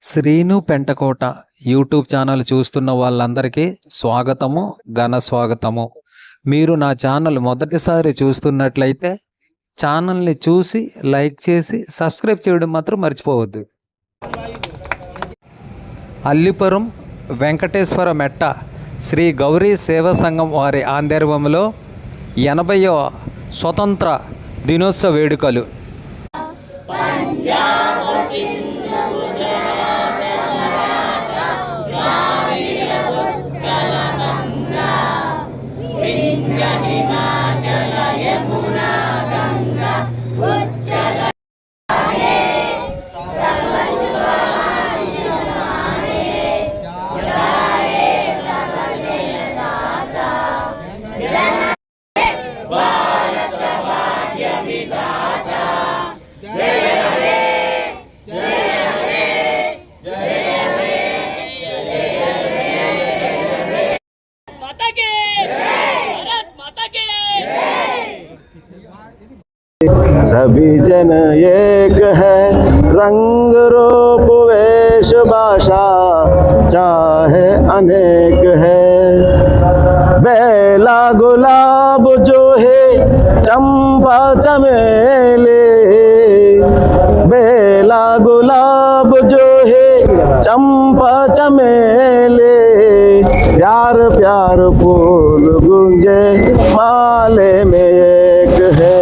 Srinu Pentakota YouTube channel చూస్తున్న వాళ్ళందరికీ స్వాగతము, ఘన స్వాగతము. మీరు నా ఛానల్ మొదటిసారి చూస్తున్నట్లయితే ఛానల్ని చూసి లైక్ చేసి సబ్స్క్రైబ్ చేయడం మాత్రం మర్చిపోవద్దు. అల్లిపురం వెంకటేశ్వర మెట్ట శ్రీ గౌరీ సేవా సంఘం వారి ఆధ్వర్యంలో 80వ స్వతంత్ర దినోత్సవ వేడుకలు सभी जन एक है, रंग रूप वेश भाषा चाहे अनेक है। बेला गुलाब जो है चंपा चमेली, बेला गुलाब जो है चंपा चमेली, प्यार प्यार फूल गूंजे माले में एक है,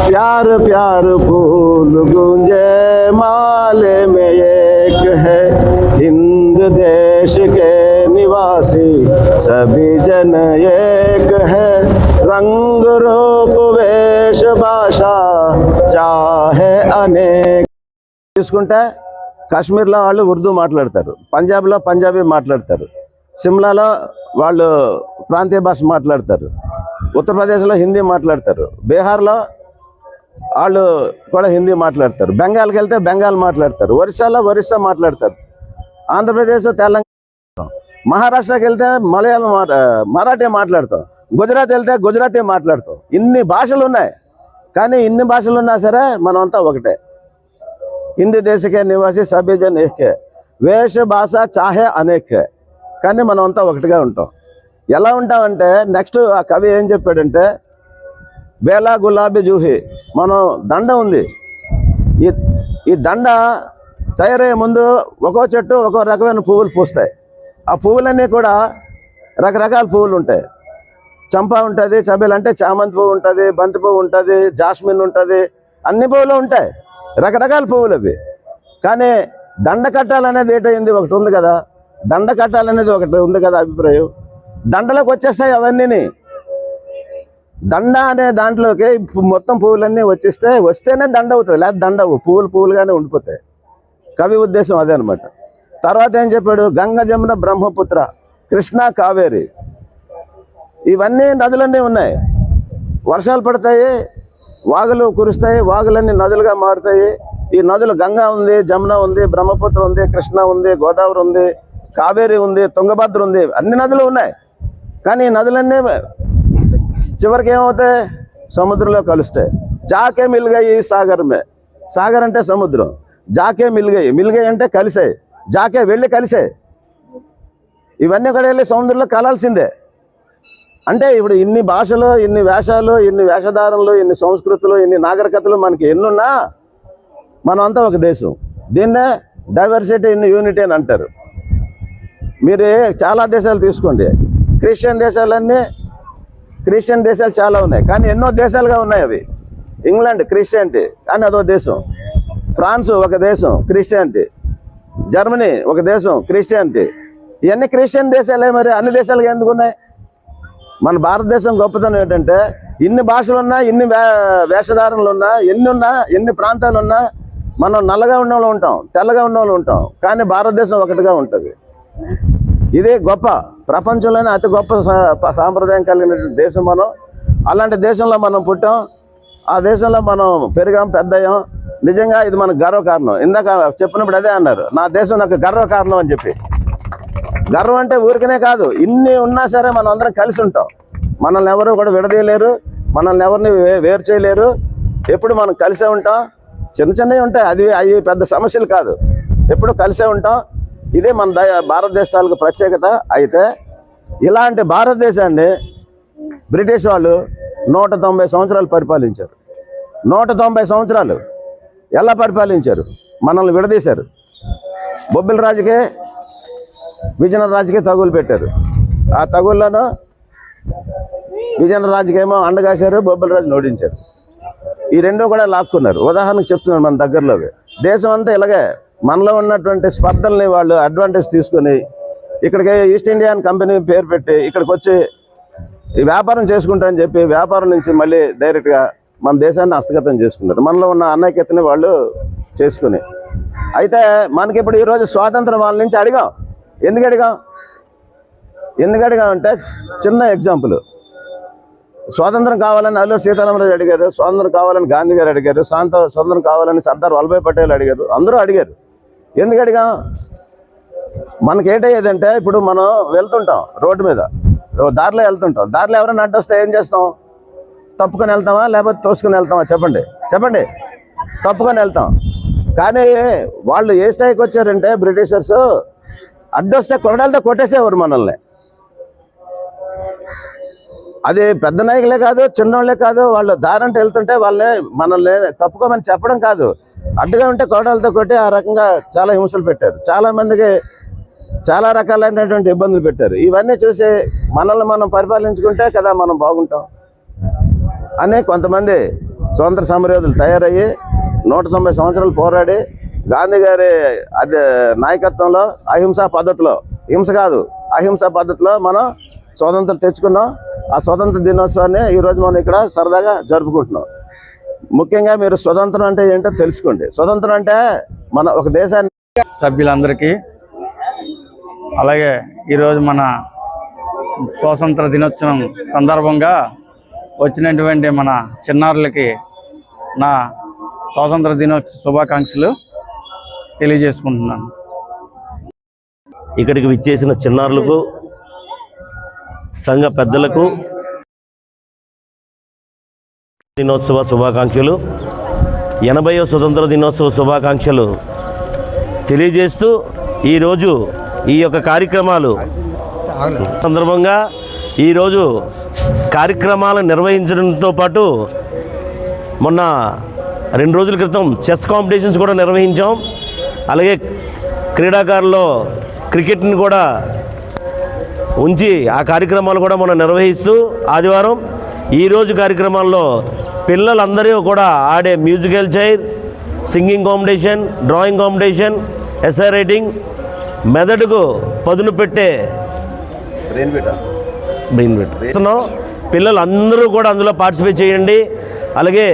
प्यार प्यार फूल गूंजे माले में एक है। हिंद देश के निवासी सभी जन एक है, रंग रूप वेश भाषा चाहे अनेक। తీసుకుంటే కాశ్మీర్లో వాళ్ళు ఉర్దూ మాట్లాడతారు, పంజాబ్లో పంజాబీ మాట్లాడతారు, సిమ్లాలో వాళ్ళు ప్రాంతీయ భాష మాట్లాడతారు, ఉత్తరప్రదేశ్లో హిందీ మాట్లాడతారు, బీహార్లో వాళ్ళు కూడా హిందీ మాట్లాడతారు, బెంగాల్కి వెళ్తే బెంగాల్ మాట్లాడతారు, ఒరిస్సాలో ఒరిస్సా మాట్లాడతారు, ఆంధ్రప్రదేశ్ తెలంగాణ, మహారాష్ట్రకి వెళ్తే మలయాళం మరాఠీ మాట్లాడతాం, గుజరాత్ వెళ్తే గుజరాతీ మాట్లాడతాం. ఇన్ని భాషలు ఉన్నాయి, కానీ ఇన్ని భాషలు ఉన్నా సరే మనం అంతా ఒకటే. హిందీ దేశకే నివాసి సభీ జన్ ఏక్ హై, వేష భాష చాహే అనేక్ హై, కానీ మనం అంతా ఒకటిగా ఉంటాం. ఎలా ఉంటామంటే నెక్స్ట్ ఆ కవి ఏం చెప్పాడంటే, బేలా గులాబీ జూహి, మనం దండ ఉంది, ఈ దండ తయారయ్యే ముందు ఒక్కో చెట్టు ఒక్కో రకమైన పువ్వులు పూస్తాయి. ఆ పువ్వులన్నీ కూడా రకరకాల పువ్వులు ఉంటాయి. చంపా ఉంటుంది, చబేలు అంటే చామంతి పువ్వు ఉంటుంది, బంతి పువ్వు ఉంటుంది, జాస్మిన్ ఉంటుంది, అన్ని పువ్వులు ఉంటాయి, రకరకాల పువ్వులు అవి. కానీ దండ కట్టాలనేది ఏంటైంది ఒకటి ఉంది కదా, దండ కట్టాలనేది ఒకటి ఉంది కదా అభిప్రాయం. దండలోకి వచ్చేస్తాయి అవన్నీ, దండ అనే దాంట్లోకి మొత్తం పువ్వులన్నీ వస్తేనే దండ అవుతుంది, లేదా దండ పువ్వులు పువ్వులుగానే ఉండిపోతాయి. కవి ఉద్దేశం అదే అనమాట. తర్వాత ఏం చెప్పాడు, గంగ జమున బ్రహ్మపుత్ర కృష్ణ కావేరి, ఇవన్నీ నదులన్నీ ఉన్నాయి. వర్షాలు పడతాయి, వాగులు కురుస్తాయి, వాగులన్నీ నదులుగా మారుతాయి. ఈ నదులు గంగా ఉంది, జమున ఉంది, బ్రహ్మపుత్ర ఉంది, కృష్ణ ఉంది, గోదావరి ఉంది, కావేరి ఉంది, తుంగభద్ర ఉంది, అన్ని నదులు ఉన్నాయి. కానీ ఈ నదులన్నీ చివరికి ఏమవుతాయి, సముద్రంలో కలుస్తాయి. జాకే మిల్గయి సాగర్ మే, సాగర్ అంటే సముద్రం, జాకే మిల్గయి, మిల్గయి అంటే కలిసాయి, జాకే వెళ్ళి కలిసాయి. ఇవన్నీ కూడా వెళ్ళి సముద్రంలో కలాల్సిందే. అంటే ఇప్పుడు ఇన్ని భాషలు, ఇన్ని వేషాలు, ఇన్ని వేషధారణలు, ఇన్ని సంస్కృతులు, ఇన్ని నాగరికతలు మనకి ఎన్నున్నా మనం అంతా ఒక దేశం. దీన్నే డైవర్సిటీ ఇన్ యూనిటీ అని అంటారు. మీరు చాలా దేశాలు తీసుకోండి, క్రిస్టియన్ దేశాలు చాలా ఉన్నాయి, కానీ ఎన్నో దేశాలుగా ఉన్నాయి అవి. ఇంగ్లాండ్ క్రిస్టియానిటీ కానీ అదో దేశం, ఫ్రాన్స్ ఒక దేశం క్రిస్టియానిటీ, జర్మనీ ఒక దేశం క్రిస్టియానిటీ. ఇవన్నీ క్రిస్టియన్ దేశాలే, మరి అన్ని దేశాలుగా ఎందుకు ఉన్నాయి? మన భారతదేశం గొప్పతనం ఏంటంటే ఇన్ని భాషలున్నా, ఇన్ని వేషధారణలు ఉన్నా, ఎన్ని ప్రాంతాలు ఉన్నా మనం నల్లగా ఉన్న వాళ్ళు ఉంటాం, తెల్లగా ఉన్న వాళ్ళు ఉంటాం, కానీ భారతదేశం ఒకటిగా ఉంటుంది. ఇదే గొప్ప, ప్రపంచంలోనే అతి గొప్ప సాంప్రదాయం కలిగినటువంటి దేశం మనం. అలాంటి దేశంలో మనం పుట్టాం, ఆ దేశంలో మనం పెరిగాం, పెద్దయ్యాం. నిజంగా ఇది మనకు గర్వకారణం. ఇందాక చెప్పినప్పుడు అదే అన్నారు, నా దేశం నాకు గర్వకారణం అని చెప్పి. గర్వం అంటే ఊరికనే కాదు, ఇన్ని ఉన్నా సరే మనం అందరం కలిసి ఉంటాం. మనల్ని ఎవరు కూడా విడదీయలేరు, మనల్ని ఎవరిని వేరు చేయలేరు. ఎప్పుడు మనం కలిసే ఉంటాం. చిన్న చిన్నవి ఉంటాయి, అవి పెద్ద సమస్యలు కాదు. ఎప్పుడు కలిసే ఉంటాం. ఇదే మన భారతదేశాలకు ప్రత్యేకత. అయితే ఇలాంటి భారతదేశాన్ని బ్రిటిష్ వాళ్ళు 190 సంవత్సరాలు పరిపాలించారు. 190 సంవత్సరాలు ఎలా పరిపాలించారు? మనల్ని విడదీశారు. బొబ్బిల రాజుకే విజయనగర రాజుకే తగులు పెట్టారు. ఆ తగుల్లోనూ విజయనగర రాజుకేమో అండగాశారు, బొబ్బిల రాజుని ఓడించారు. ఈ రెండో కూడా లాక్కున్నారు. ఉదాహరణకు చెప్తున్నాను, మన దగ్గరలోవి దేశం అంతా ఇలాగే మనలో ఉన్నటువంటి స్పర్ధల్ని వాళ్ళు అడ్వాంటేజ్ తీసుకొని ఇక్కడికి ఈస్ట్ ఇండియన్ కంపెనీ పేరు పెట్టి ఇక్కడికి వచ్చి ఈ వ్యాపారం చేసుకుంటారని చెప్పి వ్యాపారం నుంచి మళ్ళీ డైరెక్ట్గా మన దేశాన్ని హస్తగతం చేసుకున్నారు. మనలో ఉన్న అన్నైక్యతని వాళ్ళు చేసుకుని. అయితే మనకి ఇప్పుడు ఈరోజు స్వాతంత్రం వాళ్ళ నుంచి అడిగాం. ఎందుకు అడిగాం అంటే చిన్న ఎగ్జాంపుల్. స్వాతంత్రం కావాలని అల్లూరి సీతారామరాజు అడిగారు, స్వాతంత్రం కావాలని గాంధీ గారు అడిగారు, స్వాతంత్రం కావాలని సర్దార్ వల్లభాయ్ పటేల్ అడిగారు, అందరూ అడిగారు. ఎందుకు అడిగాం? మనకేంటయ్యేదంటే ఇప్పుడు మనం వెళ్తుంటాం, రోడ్డు మీద దారిలో వెళ్తుంటాం. దారిలో ఎవరైనా అడ్డొస్తే ఏం చేస్తాం? తప్పుకొని వెళ్తామా లేకపోతే తోసుకొని వెళ్తామా? చెప్పండి. తప్పుకొని వెళ్తాం. కానీ వాళ్ళు ఏ స్థాయికి వచ్చారంటే బ్రిటిషర్స్ అడ్డొస్తే కొరడాలతో కొట్టేసేవారు మనల్ని. అది పెద్ద నాయకులే కాదు, చిన్నోళ్ళే కాదు, వాళ్ళు దారంటే వెళ్తుంటే మనల్ని తప్పుకోమని చెప్పడం కాదు, అడ్డుగా ఉంటే కొరడాలతో కొట్టి ఆ రకంగా చాలా హింసలు పెట్టారు. చాలా మందికి చాలా రకాలైనటువంటి ఇబ్బందులు పెట్టారు. ఇవన్నీ చూసి మనల్ని మనం పరిపాలించుకుంటే కదా మనం బాగుంటాం అని కొంతమంది స్వతంత్ర సమరయోధులు తయారయ్యి 190 సంవత్సరాలు పోరాడి గాంధీ గారి నాయకత్వంలో అహింసా పద్ధతిలో, హింస కాదు అహింసా పద్ధతిలో మనం స్వాతంత్రం తెచ్చుకున్నాం. ఆ స్వతంత్ర దినోత్సవాన్ని ఈరోజు మనం ఇక్కడ సరదాగా జరుపుకుంటున్నాం. ముఖ్యంగా మీరు స్వతంత్రం అంటే ఏంటో తెలుసుకోండి. స్వతంత్రం అంటే మన ఒక దేశాన్ని సభ్యులందరికీ, అలాగే ఈరోజు మన స్వాతంత్ర దినోత్సవం సందర్భంగా వచ్చినటువంటి మన చిన్నారులకి నా స్వాతంత్ర దినోత్సవ శుభాకాంక్షలు తెలియజేసుకుంటున్నాను. ఇక్కడికి విచ్చేసిన చిన్నారులకు, సంఘ పెద్దలకు దినోత్సవ శుభాకాంక్షలు, 80వ స్వతంత్ర దినోత్సవ శుభాకాంక్షలు తెలియజేస్తూ ఈరోజు ఈ యొక్క కార్యక్రమాలు సందర్భంగా ఈరోజు కార్యక్రమాలు నిర్వహించడంతో పాటు మొన్న 2 రోజుల క్రితం చెస్ కాంపిటీషన్స్ కూడా నిర్వహించాం. అలాగే క్రీడాకారుల్లో క్రికెట్ని కూడా ఉంచి ఆ కార్యక్రమాలు కూడా మనం నిర్వహిస్తూ ఆదివారం ఈరోజు కార్యక్రమాల్లో పిల్లలందరూ కూడా ఆడే musical chair, singing competition, drawing competition, essay writing, మెదడుకు పదును పెట్టే బ్రెయిన్ బిట్ పిల్లలు అందరూ కూడా అందులో పార్టిసిపేట్ చేయండి. అలాగే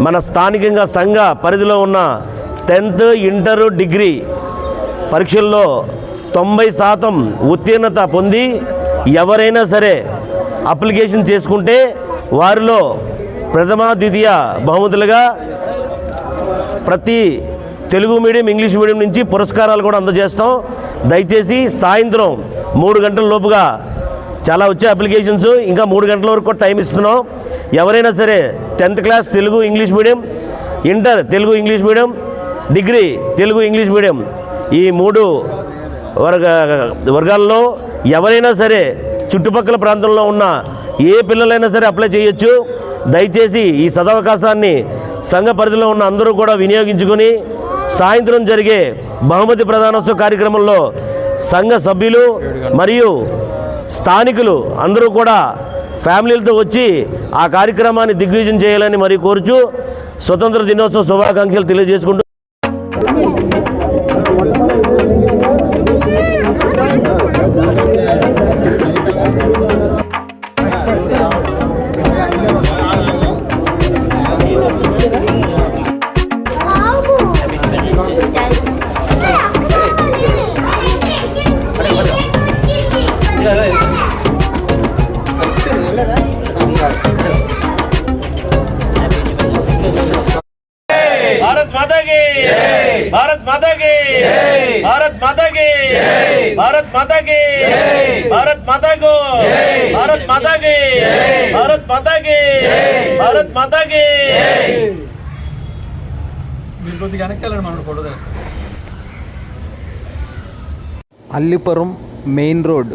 మన స్థానికంగా సంఘ పరిధిలో ఉన్న 10th, ఇంటర్, డిగ్రీ పరీక్షల్లో 90% ఉత్తీర్ణత పొంది ఎవరైనా సరే అప్లికేషన్ చేసుకుంటే వారిలో ప్రథమ, ద్వితీయ బహుమతులుగా ప్రతి తెలుగు మీడియం, ఇంగ్లీష్ మీడియం నుంచి పురస్కారాలు కూడా అందజేస్తాం. దయచేసి సాయంత్రం 3 గంటల లోపుగా చాలా వచ్చే అప్లికేషన్స్, ఇంకా 3 గంటల వరకు టైం ఇస్తున్నాం. ఎవరైనా సరే 10th class Telugu English medium, inter Telugu English medium, degree Telugu English medium ఈ 3 వర్గాల్లో ఎవరైనా సరే చుట్టుపక్కల ప్రాంతంలో ఉన్న ఏ పిల్లలైనా సరే అప్లై చేయొచ్చు. దయచేసి ఈ సదవకాశాన్ని సంఘ పరిధిలో ఉన్న అందరూ కూడా వినియోగించుకొని సాయంత్రం జరిగే బహుమతి ప్రదానోత్సవ కార్యక్రమంలో సంఘ సభ్యులు మరియు స్థానికులు అందరూ కూడా ఫ్యామిలీలతో వచ్చి ఆ కార్యక్రమాన్ని దిగ్విజయం చేయాలని మరి కోరుచు స్వతంత్ర దినోత్సవ శుభాకాంక్షలు తెలియజేసుకుంటూ भारत माता की भारत माता की भारत माता की भारत माता की भारत माता को भारत माता की भारत माता की भारत माता की మీరు కొద్దిగా వెనక్కి వెళ్ళండి, మనం ఫోటో తీస్తాం. అల్లిపురం మెయిన్ రోడ్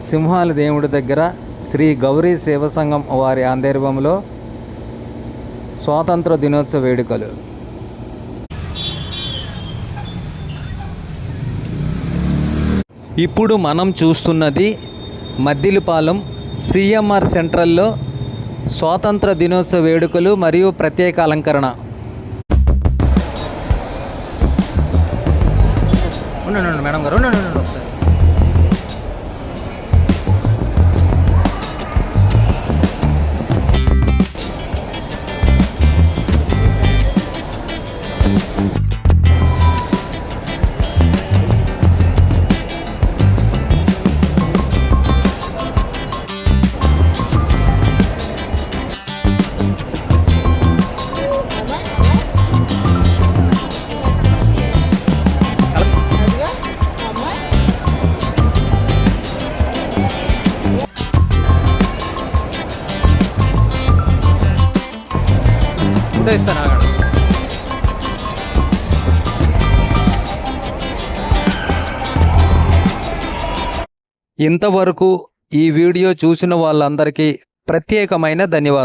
సింహాల దేవుడి దగ్గర శ్రీ గౌరీ సేవ సంఘం వారి ఆధ్వర్యంలో స్వాతంత్ర దినోత్సవ వేడుకలు. ఇప్పుడు మనం చూస్తున్నది మద్దిలపాలెం సిఎంఆర్ సెంట్రల్లో స్వాతంత్ర దినోత్సవ వేడుకలు మరియు ప్రత్యేక అలంకరణ. ఉండండి మేడం గారు, ఉండండి ఒకసారి. ఇస్తాను ఆగండి. ఇంతవరకు ఈ వీడియో చూసిన వాళ్ళందరికీ ప్రత్యేకమైన ధన్యవాదాలు.